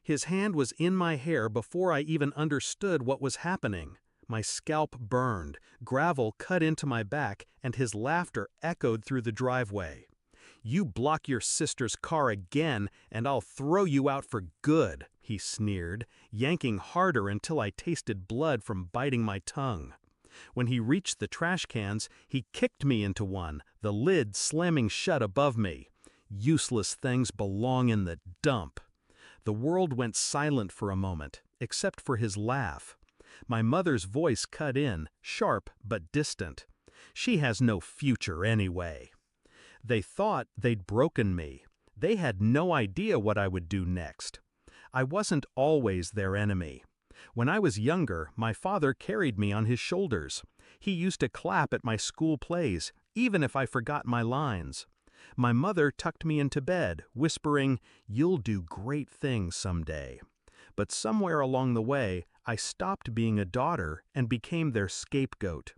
His hand was in my hair before I even understood what was happening. My scalp burned, gravel cut into my back, and his laughter echoed through the driveway. "You block your sister's car again, and I'll throw you out for good," he sneered, yanking harder until I tasted blood from biting my tongue. When he reached the trash cans, he kicked me into one, the lid slamming shut above me. Useless things belong in the dump. The world went silent for a moment, except for his laugh. My mother's voice cut in, sharp but distant. "She has no future anyway." They thought they'd broken me. They had no idea what I would do next. I wasn't always their enemy. When I was younger, my father carried me on his shoulders. He used to clap at my school plays, even if I forgot my lines. My mother tucked me into bed, whispering, "You'll do great things someday." But somewhere along the way, I stopped being a daughter and became their scapegoat.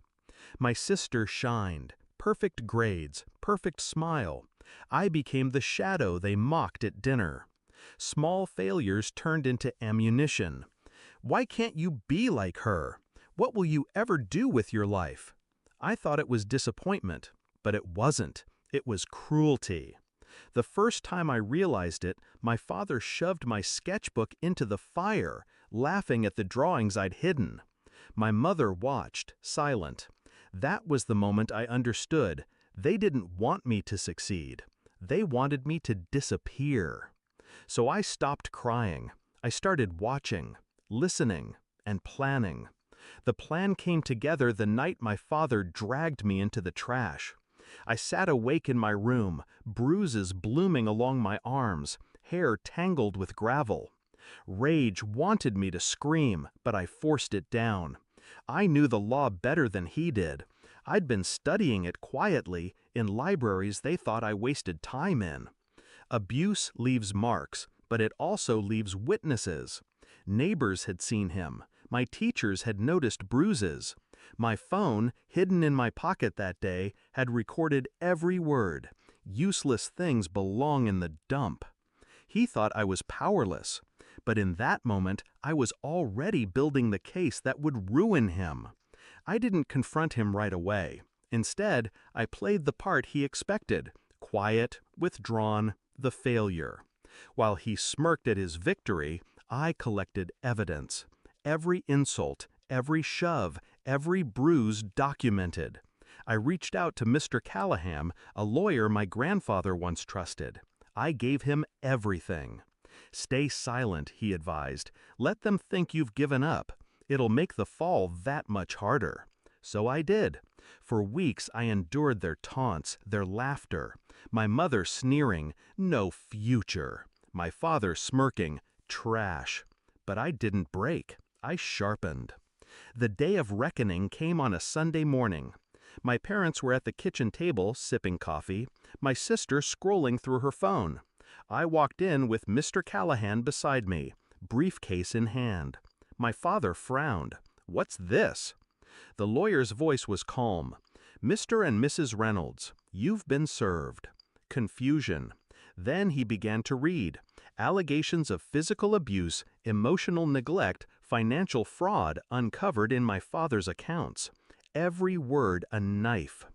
My sister shined. Perfect grades, perfect smile. I became the shadow they mocked at dinner. Small failures turned into ammunition. "Why can't you be like her? What will you ever do with your life?" I thought it was disappointment, but it wasn't. It was cruelty. The first time I realized it, my father shoved my sketchbook into the fire, laughing at the drawings I'd hidden. My mother watched, silent. That was the moment I understood. They didn't want me to succeed. They wanted me to disappear. So I stopped crying. I started watching, listening, and planning. The plan came together the night my father dragged me into the trash. I sat awake in my room, bruises blooming along my arms, hair tangled with gravel. Rage wanted me to scream, but I forced it down. I knew the law better than he did. I'd been studying it quietly in libraries they thought I wasted time in. Abuse leaves marks, but it also leaves witnesses. Neighbors had seen him. My teachers had noticed bruises. My phone, hidden in my pocket that day, had recorded every word. Useless things belong in the dump. He thought I was powerless. But in that moment, I was already building the case that would ruin him. I didn't confront him right away. Instead, I played the part he expected, quiet, withdrawn, the failure. While he smirked at his victory, I collected evidence. Every insult, every shove, every bruise documented. I reached out to Mr. Callahan, a lawyer my grandfather once trusted. I gave him everything. "Stay silent," he advised. "Let them think you've given up. It'll make the fall that much harder." So I did. For weeks I endured their taunts, their laughter. My mother sneering, "No future." My father smirking, "Trash." But I didn't break. I sharpened. The day of reckoning came on a Sunday morning. My parents were at the kitchen table sipping coffee, my sister scrolling through her phone. I walked in with Mr. Callahan beside me, briefcase in hand. My father frowned. "What's this?" The lawyer's voice was calm. "Mr. and Mrs. Reynolds, you've been served." Confusion. Then he began to read. Allegations of physical abuse, emotional neglect, financial fraud uncovered in my father's accounts. Every word a knife.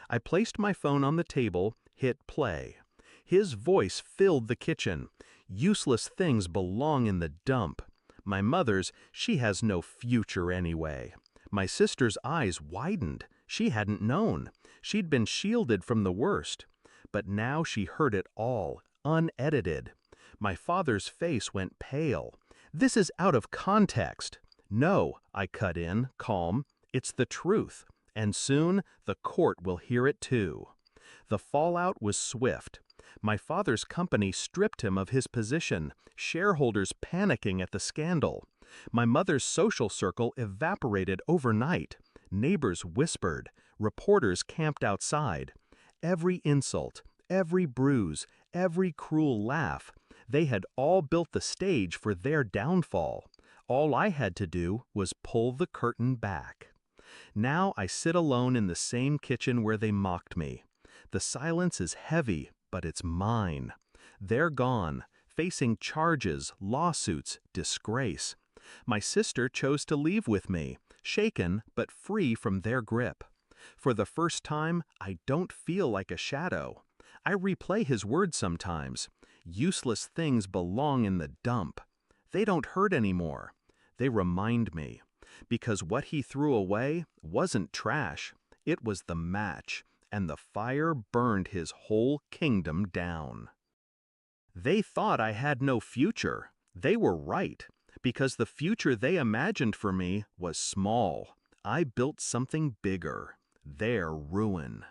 I placed my phone on the table, hit play. His voice filled the kitchen. "Useless things belong in the dump." My mother's, "She has no future anyway." My sister's eyes widened. She hadn't known. She'd been shielded from the worst. But now she heard it all, unedited. My father's face went pale. "This is out of context." "No," I cut in, calm. "It's the truth. And soon the court will hear it too." The fallout was swift. My father's company stripped him of his position, shareholders panicking at the scandal. My mother's social circle evaporated overnight. Neighbors whispered. Reporters camped outside. Every insult, every bruise, every cruel laugh, they had all built the stage for their downfall. All I had to do was pull the curtain back. Now I sit alone in the same kitchen where they mocked me. The silence is heavy, but it's mine. They're gone. facing charges, lawsuits, disgrace. My sister chose to leave with me, shaken but free from their grip. For the first time, I don't feel like a shadow. I replay his words sometimes. Useless things belong in the dump. They don't hurt anymore. They remind me. Because what he threw away wasn't trash. It was the match, and the fire burned his whole kingdom down. They thought I had no future. They were right, because the future they imagined for me was small. I built something bigger, their ruin.